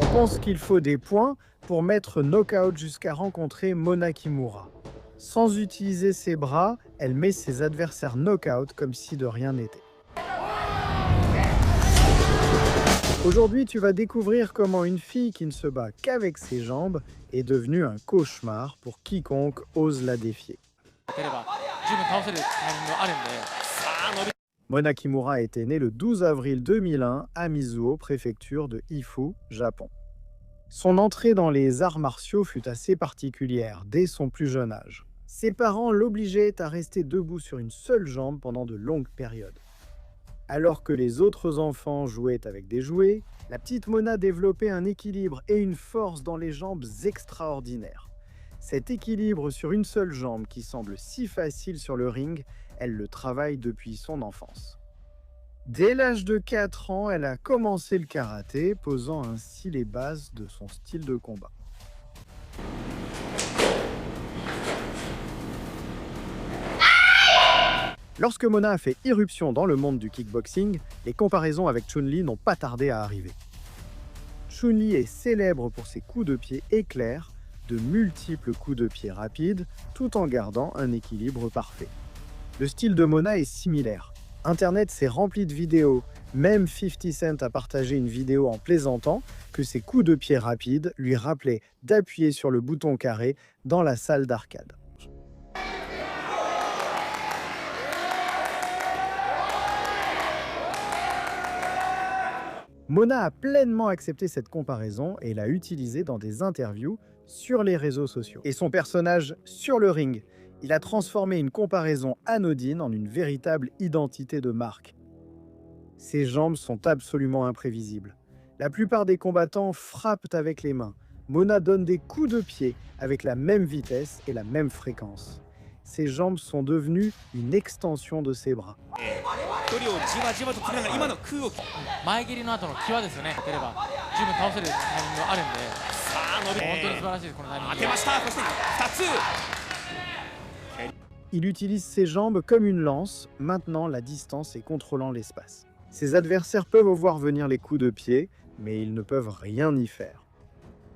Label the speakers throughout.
Speaker 1: On pense qu'il faut des points pour mettre knockout jusqu'à rencontrer Mona Kimura. Sans utiliser ses bras, elle met ses adversaires knockout comme si de rien n'était. Aujourd'hui, tu vas découvrir comment une fille qui ne se bat qu'avec ses jambes est devenue un cauchemar pour quiconque ose la défier. Mona Kimura était née le 12 avril 2001 à Mizuho, préfecture de Ifu, Japon. Son entrée dans les arts martiaux fut assez particulière dès son plus jeune âge. Ses parents l'obligeaient à rester debout sur une seule jambe pendant de longues périodes. Alors que les autres enfants jouaient avec des jouets, la petite Mona développait un équilibre et une force dans les jambes extraordinaires. Cet équilibre sur une seule jambe qui semble si facile sur le ring, elle le travaille depuis son enfance. Dès l'âge de 4 ans, elle a commencé le karaté, posant ainsi les bases de son style de combat. Lorsque Mona a fait irruption dans le monde du kickboxing, les comparaisons avec Chun-Li n'ont pas tardé à arriver. Chun-Li est célèbre pour ses coups de pied éclairs, de multiples coups de pied rapides, tout en gardant un équilibre parfait. Le style de Mona est similaire. Internet s'est rempli de vidéos, même 50 Cent a partagé une vidéo en plaisantant que ses coups de pied rapides lui rappelaient d'appuyer sur le bouton carré dans la salle d'arcade. Mona a pleinement accepté cette comparaison et l'a utilisée dans des interviews sur les réseaux sociaux. Et son personnage sur le ring, il a transformé une comparaison anodine en une véritable identité de marque. Ses jambes sont absolument imprévisibles. La plupart des combattants frappent avec les mains. Mona donne des coups de pied avec la même vitesse et la même fréquence. Ses jambes sont devenues une extension de ses bras. Il utilise ses jambes comme une lance, maintenant la distance et contrôlant l'espace. Ses adversaires peuvent voir venir les coups de pied, mais ils ne peuvent rien y faire.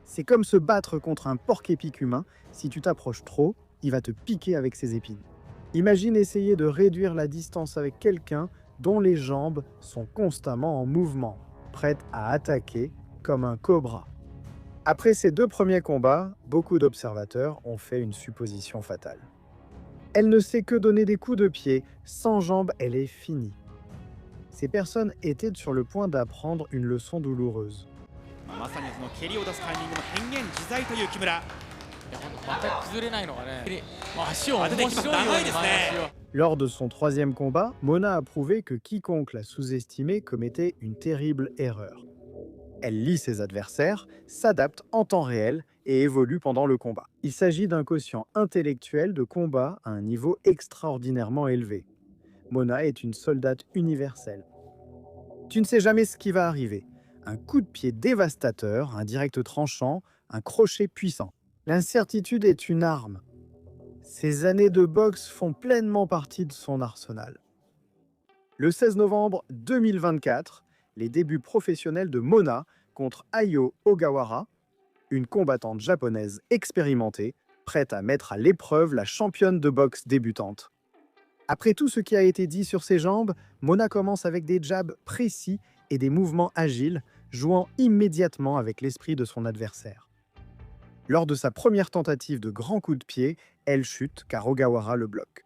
Speaker 1: C'est comme se battre contre un porc-épic humain. Si tu t'approches trop, il va te piquer avec ses épines. Imagine essayer de réduire la distance avec quelqu'un dont les jambes sont constamment en mouvement, prêtes à attaquer comme un cobra. Après ces 2 premiers combats, beaucoup d'observateurs ont fait une supposition fatale. Elle ne sait que donner des coups de pied, sans jambes, elle est finie. Ces personnes étaient sur le point d'apprendre une leçon douloureuse. Lors de son 3e combat, Mona a prouvé que quiconque la sous-estimait commettait une terrible erreur. Elle lit ses adversaires, s'adapte en temps réel et évolue pendant le combat. Il s'agit d'un quotient intellectuel de combat à un niveau extraordinairement élevé. Mona est une soldate universelle. Tu ne sais jamais ce qui va arriver. Un coup de pied dévastateur, un direct tranchant, un crochet puissant. L'incertitude est une arme. Ces années de boxe font pleinement partie de son arsenal. Le 16 novembre 2024, les débuts professionnels de Mona contre Ayo Ogawara, une combattante japonaise expérimentée, prête à mettre à l'épreuve la championne de boxe débutante. Après tout ce qui a été dit sur ses jambes, Mona commence avec des jabs précis et des mouvements agiles, jouant immédiatement avec l'esprit de son adversaire. Lors de sa première tentative de grand coup de pied, elle chute car Ogawara le bloque.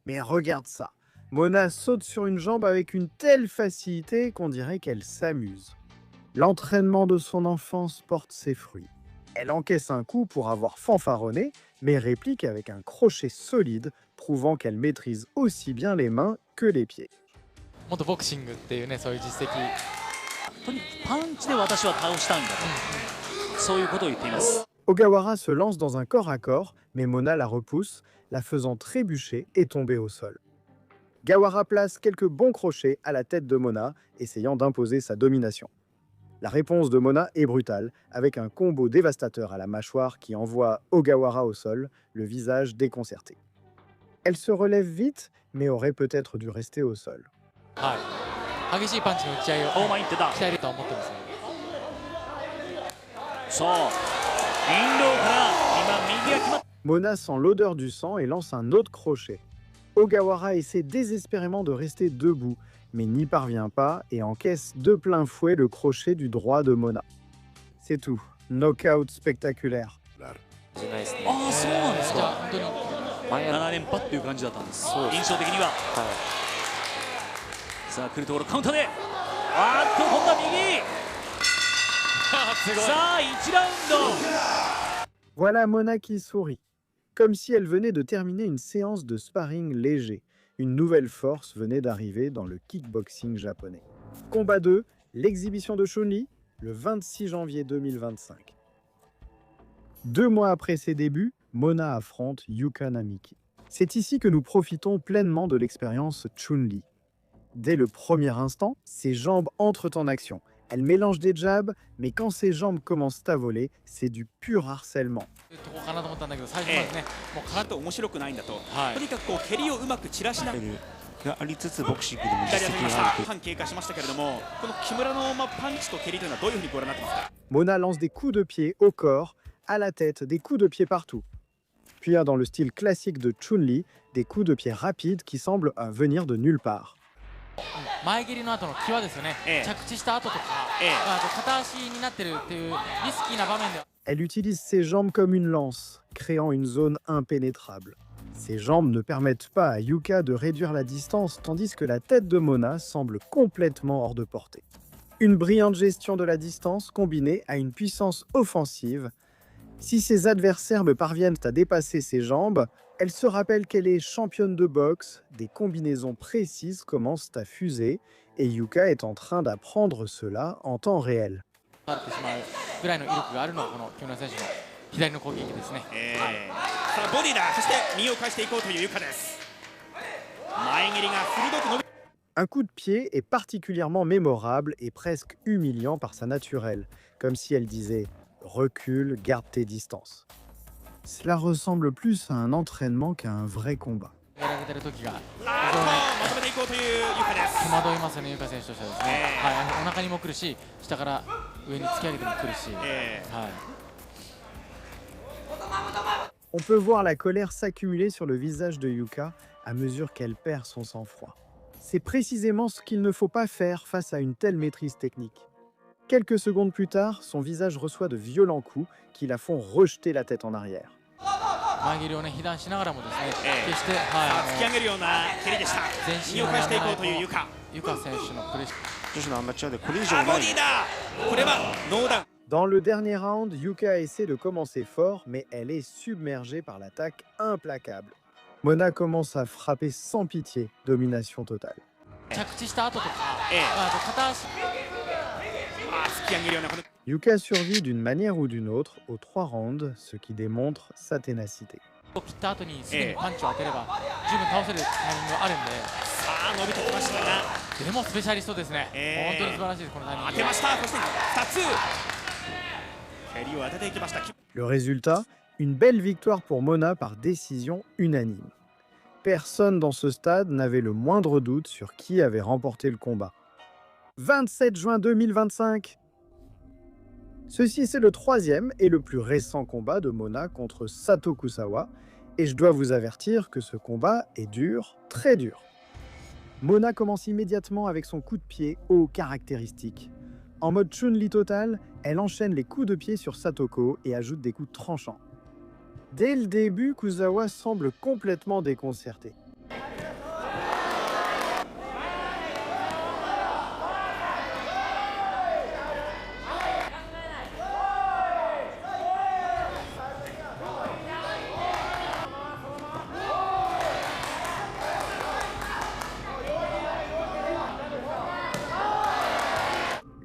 Speaker 1: Mais regarde ça, Mona saute sur une jambe avec une telle facilité qu'on dirait qu'elle s'amuse. L'entraînement de son enfance porte ses fruits. Elle encaisse un coup pour avoir fanfaronné, mais réplique avec un crochet solide, prouvant qu'elle maîtrise aussi bien les mains que les pieds. Ogawara se lance dans un corps à corps, mais Mona la repousse, la faisant trébucher et tomber au sol. Gawara place quelques bons crochets à la tête de Mona, essayant d'imposer sa domination. La réponse de Mona est brutale, avec un combo dévastateur à la mâchoire qui envoie Ogawara au sol, le visage déconcerté. Elle se relève vite, mais aurait peut-être dû rester au sol.
Speaker 2: はい激しいパンチの打ち合いを
Speaker 3: 大前に出た。
Speaker 2: 鍛えるとは思ってますね。
Speaker 3: そう、インローから今右が決まっ
Speaker 1: Mona sent l'odeur du sang et lance un autre crochet. Ogawara essaie désespérément de rester debout, mais n'y parvient pas et encaisse de plein fouet le crochet du droit de Mona. C'est tout. Knockout spectaculaire.
Speaker 4: じゃないですね。
Speaker 3: ああ、そうなんですか。
Speaker 2: じゃあ本当に
Speaker 4: 前や
Speaker 3: 7連覇っていう感じだったんです。
Speaker 4: そうです
Speaker 3: 印象的には。
Speaker 4: は
Speaker 3: さあ来るところカウンターで、あーっと今度は右。
Speaker 2: すごい。
Speaker 3: さあ1ラウンド。
Speaker 1: Voilà Mona qui sourit, comme si elle venait de terminer une séance de sparring léger. Une nouvelle force venait d'arriver dans le kickboxing japonais. Combat 2, l'exhibition de Chun-Li, le 26 janvier 2025. 2 mois après ses débuts, Mona affronte Yuka Namiki. C'est ici que nous profitons pleinement de l'expérience Chun-Li. Dès le premier instant, ses jambes entrent en action. Elle mélange des jabs, mais quand ses jambes commencent à voler, c'est du pur harcèlement.
Speaker 2: とこかなと思ったんだけど最初までね、もう
Speaker 3: ちょっと面白くないんだと、
Speaker 2: はい
Speaker 3: とにかくこう蹴りをうまく散らしながら
Speaker 4: い。がありつつボクシングでも実
Speaker 3: 左当たりました
Speaker 4: 績がある
Speaker 3: 半経過しましたけれども、この木村のパンチと蹴りというのはどういうふうにご覧になってますか。
Speaker 1: Mona lance des coups de pied au corps, à la tête, des coups de pied partout. Puis dans le style classique de Chun-Li, des coups de pied rapides qui semblent venir de nulle part.
Speaker 2: 前蹴りの後の際ですよね、
Speaker 3: ええ
Speaker 2: 着地した後とか、
Speaker 3: ええ
Speaker 2: あと片足になってるっていうリスキーな場面では
Speaker 1: Elle utilise ses jambes comme une lance, créant une zone impénétrable. Ses jambes ne permettent pas à Yuka de réduire la distance, tandis que la tête de Mona semble complètement hors de portée. Une brillante gestion de la distance combinée à une puissance offensive. Si ses adversaires ne parviennent à dépasser ses jambes, elle se rappelle qu'elle est championne de boxe, des combinaisons précises commencent à fuser, et Yuka est en train d'apprendre cela en temps réel.
Speaker 2: なってしまうぐらいの威力があるのがこの木村選手の左の攻撃ですね。
Speaker 3: さあボディだ。そして右を返していこうというゆかです。前蹴りが鋭く伸び
Speaker 1: Un coup de pied est particulièrement mémorable et presque humiliant par sa naturelle, comme si elle disait « recule, garde tes distances ». Cela ressemble plus à un entraînement qu'à un vrai combat.
Speaker 2: やられてる時が非
Speaker 3: ま
Speaker 2: 常に
Speaker 3: とめていこうというゆかです。
Speaker 2: 戸惑いますよね、ゆか選手としてはですね、はい、お腹にも来るし、下から上に突き上げても来るし、はい、
Speaker 1: On peut voir la colère s'accumuler sur le visage de Yuka à mesure qu'elle perd son sang-froid. C'est précisément ce qu'il ne faut pas faire face à une telle maîtrise technique. Quelques secondes plus tard, son visage reçoit de violents coups qui la font rejeter la tête en arrière.
Speaker 2: 前蹴りをね、被弾しながらもですね、決して、
Speaker 3: 突き上げるような蹴りでした。
Speaker 2: 全身
Speaker 3: 右を返していこうというゆか。
Speaker 2: ゆか選手のプレッシャー。
Speaker 4: 女子のアマチュアでこれ以上
Speaker 3: あ、ボ
Speaker 4: ない
Speaker 3: ディだ。これはノーダウン。
Speaker 1: Dans le dernier round, Yuka essaie de commencer fort, mais elle est submergée par l'attaque implacable. Mona commence à frapper sans pitié, domination totale.
Speaker 2: 着地した後とか、
Speaker 3: ええ
Speaker 2: あと片足
Speaker 3: 突き上げるようなこの
Speaker 1: Yuka survit d'une manière ou d'une autre aux 3 rounds, ce qui démontre sa ténacité.
Speaker 2: を切った後にすぐにパンチを当てれば十分倒せるタイミングがあるんで、
Speaker 3: さあ伸びてきましたが、
Speaker 2: でもスペシャリストですね、
Speaker 3: ええ
Speaker 2: 本当に素晴らしいです、このタイミング。
Speaker 3: 当てました。そして2つ蹴りを当てていきました。
Speaker 1: Le résultat, une belle victoire pour Mona par décision unanime. Personne dans ce stade n'avait le moindre doute sur qui avait remporté le combat. 27 juin 2025. Ceci, c'est le 3e et le plus récent combat de Mona contre Sato Kusawa, et je dois vous avertir que ce combat est dur, très dur. Mona commence immédiatement avec son coup de pied haut caractéristique. En mode Chun-Li total, elle enchaîne les coups de pied sur Satoko et ajoute des coups tranchants. Dès le début, Kusawa semble complètement déconcerté.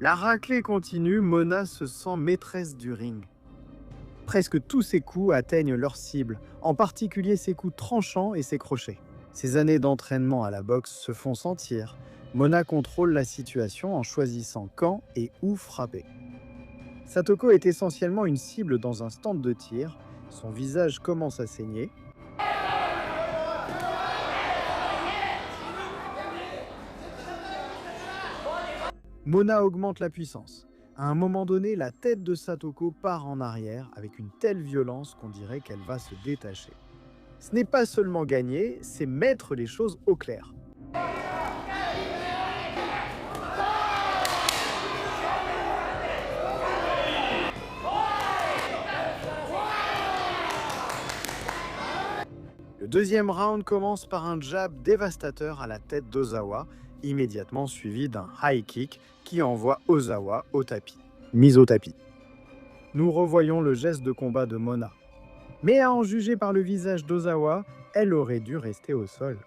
Speaker 1: La raclée continue, Mona se sent maîtresse du ring. Presque tous ses coups atteignent leur cible, en particulier ses coups tranchants et ses crochets. Ses années d'entraînement à la boxe se font sentir. Mona contrôle la situation en choisissant quand et où frapper. Satoko est essentiellement une cible dans un stand de tir. Son visage commence à saigner. Mona augmente la puissance. À un moment donné, la tête de Satoko part en arrière avec une telle violence qu'on dirait qu'elle va se détacher. Ce n'est pas seulement gagner, c'est mettre les choses au clair. Le deuxième round commence par un jab dévastateur à la tête d'Ozawa, immédiatement suivi d'un high kick qui envoie Ozawa au tapis. Mise au tapis. Nous revoyons le geste de combat de Mona. Mais à en juger par le visage d'Ozawa, elle aurait dû rester au sol.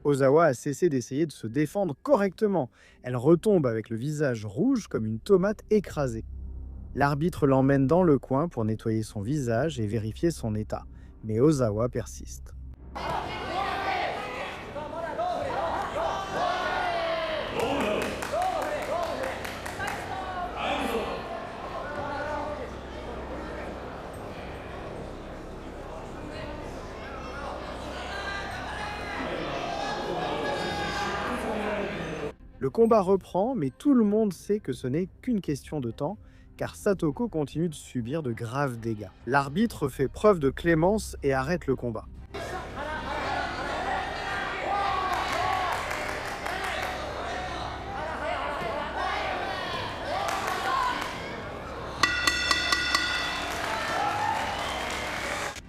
Speaker 1: Ozawa a cessé d'essayer de se défendre correctement. Elle retombe avec le visage rouge comme une tomate écrasée. L'arbitre l'emmène dans le coin pour nettoyer son visage et vérifier son état. Mais Ozawa persiste. Le combat reprend, mais tout le monde sait que ce n'est qu'une question de temps, car Satoko continue de subir de graves dégâts. L'arbitre fait preuve de clémence et arrête le combat.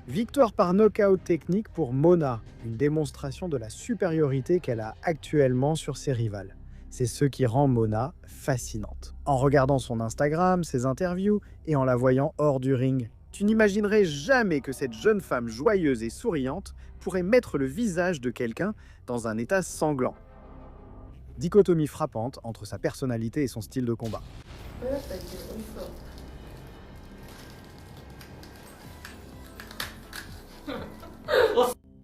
Speaker 1: Victoire par knockout technique pour Mona, une démonstration de la supériorité qu'elle a actuellement sur ses rivales. C'est ce qui rend Mona fascinante. En regardant son Instagram, ses interviews et en la voyant hors du ring, tu n'imaginerais jamais que cette jeune femme joyeuse et souriante pourrait mettre le visage de quelqu'un dans un état sanglant. Dichotomie frappante entre sa personnalité et son style de combat.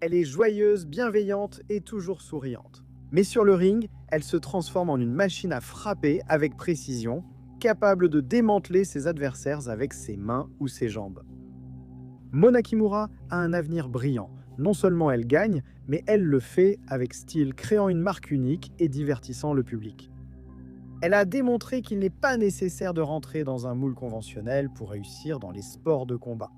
Speaker 1: Elle est joyeuse, bienveillante et toujours souriante. Mais sur le ring, elle se transforme en une machine à frapper avec précision, capable de démanteler ses adversaires avec ses mains ou ses jambes. Mona Kimura a un avenir brillant. Non seulement elle gagne, mais elle le fait avec style, créant une marque unique et divertissant le public. Elle a démontré qu'il n'est pas nécessaire de rentrer dans un moule conventionnel pour réussir dans les sports de combat.